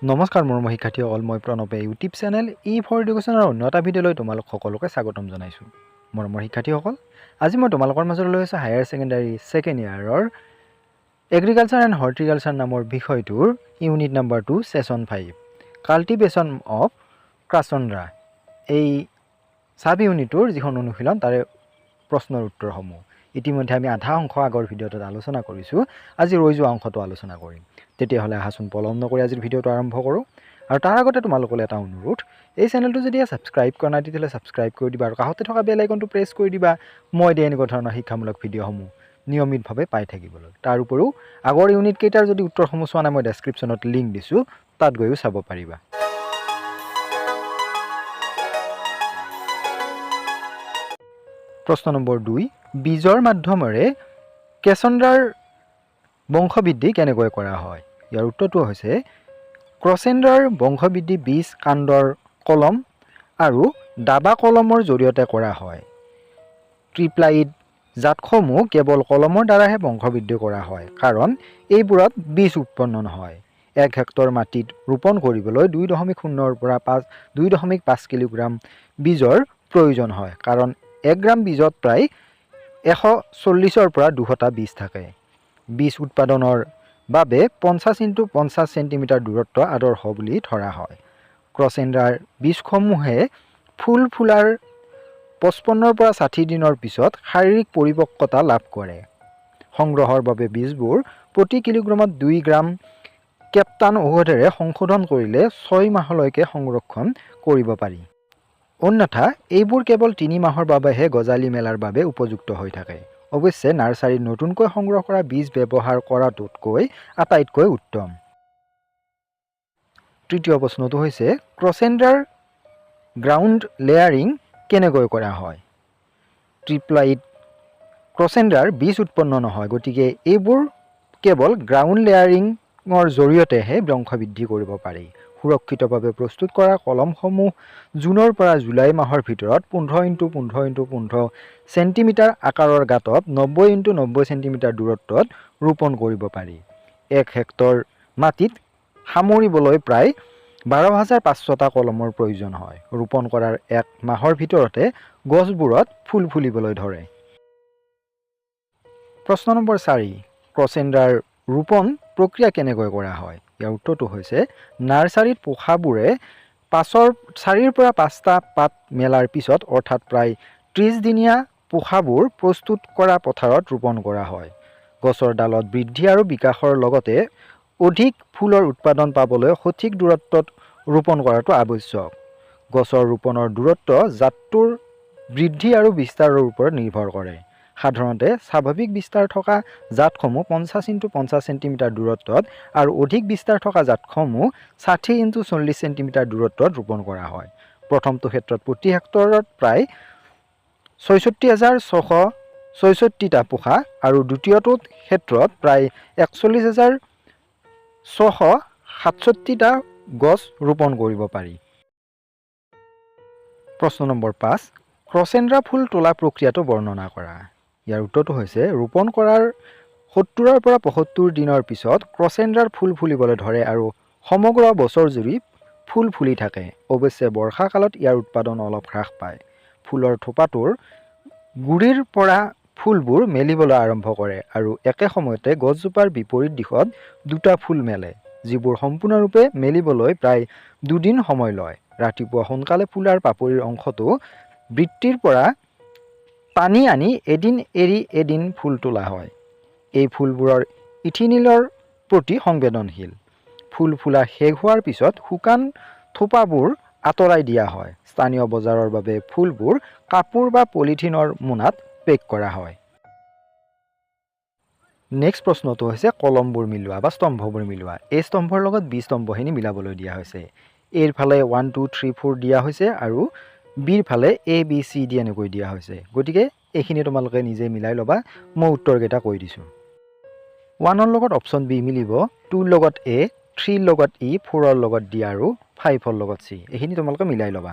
নমস্কাৰ মোৰ শিক্ষাৰ্থীসকল, মই প্ৰণৱে ইউটিউব চেনেল E4 এডুকেশ্যনৰ অন্য এটা ভিডিঅ'লৈ তোমালোক সকলোকে স্বাগতম জনাইছোঁ। মোৰ শিক্ষাৰ্থীসকল, আজি মই তোমালোকৰ মাজলৈ লৈ আহিছোঁ হায়াৰ ছেকেণ্ডাৰী ছেকেণ্ড ইয়াৰৰ এগ্ৰিকালচাৰ এণ্ড হৰ্টিকালচাৰ নামৰ বিষয়টোৰ unit number 2 session 5 cultivation of crossandra. এই সাব ইউনিটৰ যিখন অনুশীলন তাৰে প্ৰশ্নৰ উত্তৰসমূহ ইতিমধ্যে আমি আধা অংশ আগৰ ভিডিঅ'টোত আলোচনা কৰিছোঁ। আজি ৰৈ যোৱা অংশটো আলোচনা কৰিম। তেতিয়াহ'লে আহাচোন পলম নকৰি আজিৰ ভিডিঅ'টো আৰম্ভ কৰোঁ। আৰু তাৰ আগতে তোমালোকলৈ এটা অনুৰোধ, এই চেনেলটো যদি ছাবস্ক্ৰাইব কৰা নাই তেতিয়াহ'লে ছাবস্ক্ৰাইব কৰি দিবা আৰু কাষতে থকা বেল আইকনটো প্ৰেছ কৰি দিবা মই দিয়া এনেকুৱা ধৰণৰ শিক্ষামূলক ভিডিঅ'সমূহ নিয়মিতভাৱে পাই থাকিবলৈ। তাৰ উপৰিও আগৰ ইউনিট কেইটাৰ যদি উত্তৰসমূহ চোৱা নাই মই ডেছক্ৰিপশ্যনত লিংক দিছোঁ, তাত গৈও চাব পাৰিবা। প্ৰশ্ন নম্বৰ 2, বীজৰ মাধ্যমেৰে কেছন্দ্ৰাৰ বংশবৃদ্ধি কেনেকৈ কৰা হয়? ইয়াৰ উত্তৰটো হৈছে ক্ৰচেন্দ্ৰাৰ বংশবৃদ্ধি বীজ কাণ্ডৰ কলম আৰু দাবা কলমৰ জৰিয়তে কৰা হয়। ট্ৰিপ্লাইড জাতসমূহ কেৱল কলমৰ দ্বাৰাহে বংশবৃদ্ধি কৰা হয়, কাৰণ এইবোৰত বীজ উৎপন্ন নহয়। 1 হেক্টৰ মাটিত ৰোপণ কৰিবলৈ 2.0 পৰা 2.5 কিলোগ্ৰাম বীজৰ প্ৰয়োজন হয়, কাৰণ 1 গ্ৰাম বীজত প্ৰায় 140 পৰা 200টা বীজ থাকে। বীজ উৎপাদনৰ বাবে 50 × 50 চেণ্টিমিটাৰ দূৰত্ব আদৰ্শ বুলি ধৰা হয়। ক্ৰচেন্দ্ৰাৰ বীজসমূহে ফুল ফুলাৰ 55 পৰা 60 দিনৰ পিছত শাৰীৰিক পৰিপক্কতা লাভ কৰে। সংগ্ৰহৰ বাবে বীজবোৰ প্ৰতি কিলোগ্ৰামত 2 গ্ৰাম কেপ্টান ঔষধেৰে সংশোধন কৰিলে 6 মাহলৈকে সংৰক্ষণ কৰিব পাৰি। অন্যথা এইবোৰ কেৱল 3 মাহৰ বাবেহে গজালি মেলাৰ বাবে উপযুক্ত হৈ থাকে। অৱশ্যে নাৰ্চাৰীত নতুনকৈ সংগ্ৰহ কৰা বীজ ব্যৱহাৰ কৰাটোতকৈ আটাইতকৈ উত্তম। তৃতীয় প্ৰশ্নটো হৈছে ক্ৰচেন্দ্ৰাৰ গ্ৰাউণ্ড লেয়াৰিং কেনেকৈ কৰা হয়? ট্ৰিপ্লাইড ক্ৰচেন্দ্ৰাৰ বীজ উৎপন্ন নহয়, গতিকে এইবোৰ কেৱল গ্ৰাউণ্ড লেয়াৰিঙৰ জৰিয়তেহে বংশবৃদ্ধি কৰিব পাৰি। সুৰক্ষিতভাৱে প্ৰস্তুত কৰা কলমসমূহ জুনৰ পৰা জুলাই মাহৰ ভিতৰত 15 × 15 × 15 চেণ্টিমিটাৰ আকাৰৰ গাঁতত 90 × 90 চেণ্টিমিটাৰ দূৰত্বত ৰোপণ কৰিব পাৰি। 1 হেক্টৰ মাটিত সামৰিবলৈ প্ৰায় 12,500টা কলমৰ প্ৰয়োজন হয়। ৰোপণ কৰাৰ 1 মাহৰ ভিতৰতে গছবোৰত ফুল ফুলিবলৈ ধৰে। প্ৰশ্ন নম্বৰ 4, ক্ৰচেন্দ্ৰাৰ ৰোপণ প্ৰক্ৰিয়া কেনেকৈ কৰা হয়? ইয়াৰ উত্তৰটো হৈছে নাৰ্চাৰীত পোখাবোৰে 4 পৰা 5টা পাত মেলাৰ পিছত, অৰ্থাৎ প্ৰায় 30 দিনীয়া পোখাবোৰ প্ৰস্তুত কৰা পথাৰত ৰোপণ কৰা হয়। গছৰ ডালত বৃদ্ধি আৰু বিকাশৰ লগতে অধিক ফুলৰ উৎপাদন পাবলৈ সঠিক দূৰত্বত ৰোপণ কৰাটো আৱশ্যক। গছৰ ৰোপণৰ দূৰত্ব জাতটোৰ বৃদ্ধি আৰু বিস্তাৰৰ ওপৰত নিৰ্ভৰ কৰে। সাধাৰণতে স্বাভাৱিক বিস্তাৰ থকা জাতসমূহ 50 × 50 চেণ্টিমিটাৰ দূৰত্বত আৰু অধিক বিস্তাৰ থকা জাতসমূহ 60 × 40 চেণ্টিমিটাৰ দূৰত্বত ৰোপণ কৰা হয়। প্ৰথমটো ক্ষেত্ৰত প্ৰতি হেক্টৰত প্ৰায় 66,666টা পোখা আৰু দ্বিতীয়টোত ক্ষেত্ৰত প্ৰায় 41,667টা গছ ৰোপণ কৰিব পাৰি। প্ৰশ্ন নম্বৰ 5, ক্ৰচেন্দ্ৰা ফুল তোলা প্ৰক্ৰিয়াটো বৰ্ণনা কৰা। ইয়াৰ উত্তৰটো হৈছে ৰোপণ কৰাৰ 70 পৰা 75 দিনৰ পিছত ক্ৰচেন্দ্ৰাৰ ফুল ফুলিবলৈ ধৰে আৰু সমগ্ৰ বছৰ জুৰি ফুল ফুলি থাকে। অৱশ্যে বৰ্ষা কালত ইয়াৰ উৎপাদন অলপ হ্ৰাস পায়। ফুলৰ থোপাটোৰ গুৰিৰ পৰা ফুলবোৰ মেলিবলৈ আৰম্ভ কৰে আৰু একে সময়তে গছজোপাৰ বিপৰীত দিশত 2টা ফুল মেলে, যিবোৰ সম্পূৰ্ণৰূপে মেলিবলৈ প্ৰায় 2 দিন সময় লয়। ৰাতিপুৱা সোনকালে ফুলাৰ পাপৰিৰ অংশটো বৃত্তিৰ পৰা টানি আনি এদিন এৰি এদিন ফুল তোলা হয়। এই ফুলবোৰৰ ইথিনিলৰ প্ৰতি সংবেদনশীল। ফুল ফুলা শেষ হোৱাৰ পিছত শুকান থোপাবোৰ আঁতৰাই দিয়া হয়। স্থানীয় বজাৰৰ বাবে ফুলবোৰ কাপোৰ বা পলিথিনৰ মোনাত পেক কৰা হয়। নেক্সট প্ৰশ্নটো হৈছে কলমবোৰ মিলোৱা বা স্তম্ভবোৰ মিলোৱা। এই স্তম্ভৰ লগত বি স্তম্ভখিনি মিলাবলৈ দিয়া হৈছে। এৰ ফালে 1 2 3 4 দিয়া হৈছে আৰু বিৰ ফালে ABCD এনেকৈ দিয়া হৈছে। গতিকে এইখিনি তোমালোকে নিজে মিলাই ল'বা। মই উত্তৰকেইটা কৈ দিছোঁ। 1ৰ লগত অপশ্যন বি মিলিব, 2ৰ লগত A, 3ৰ লগত E, 4ৰ লগত D আৰু 5ৰ লগত C। এইখিনি তোমালোকে মিলাই ল'বা।